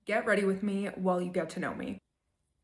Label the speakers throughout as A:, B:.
A: Get ready with me while you get to know me.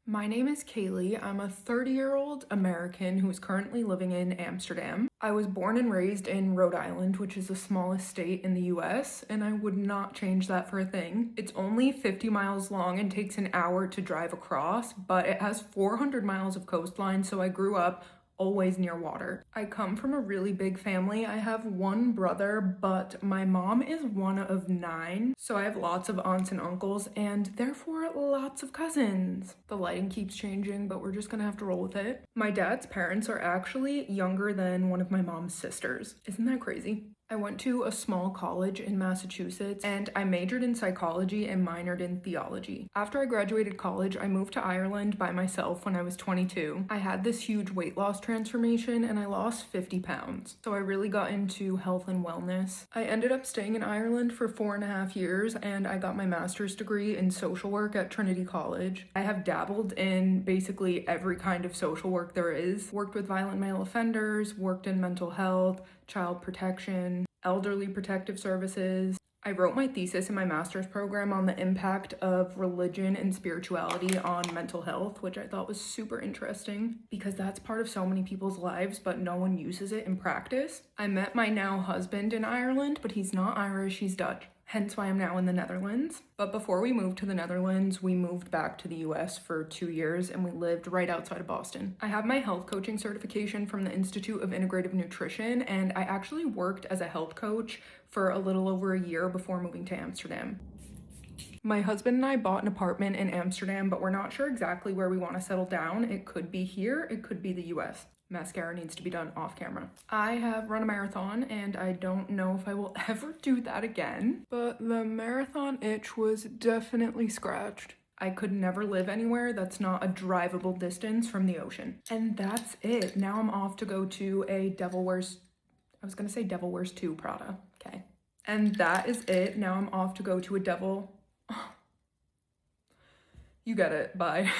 A: My name is Kaylee. I'm a 30-year-old American who is currently living in Amsterdam. I was born and raised in Rhode Island, which is the smallest state in the US, and I would not change that for a thing. It's only 50 miles long and takes an hour to drive across, but it has 400 miles of coastline, so I grew up always near water. I come from a really big family. I have one brother, but my mom is one of 9, so I have lots of aunts and uncles and therefore lots of cousins. The lighting keeps changing, but we're just gonna have to roll with it. My dad's parents are actually younger than one of my mom's sisters. Isn't that crazy? I went to a small college in Massachusetts and I majored in psychology and minored in theology. After I graduated college, I moved to Ireland by myself when I was 22. I had this huge weight loss transformation and I lost 50 pounds. So I really got into health and wellness. I ended up staying in Ireland for 4.5 years and I got my master's degree in social work at Trinity College. I have dabbled in basically every kind of social work there is. Worked with violent male offenders, worked in mental health, child protection, elderly protective services. I wrote my thesis in my master's program on the impact of religion and spirituality on mental health, which I thought was super interesting because that's part of so many people's lives, but no one uses it in practice. I met my now husband in Ireland, but he's not Irish, he's Dutch. Hence why I'm now in the Netherlands. But before we moved to the Netherlands, we moved back to the US for 2 years and we lived right outside of Boston. I have my health coaching certification from the Institute of Integrative Nutrition, and I actually worked as a health coach for a little over a year before moving to Amsterdam. My husband and I bought an apartment in Amsterdam, but we're not sure exactly where we want to settle down. It could be here, it could be the US. Mascara needs to be done off camera. I have run a marathon and I don't know if I will ever do that again, but the marathon itch was definitely scratched. I could never live anywhere that's not a drivable distance from the ocean. And that's it. Now I'm off to go to a Devil Wears 2 Prada. Okay. And that is it. Now I'm off to go to a Devil... You get it. Bye.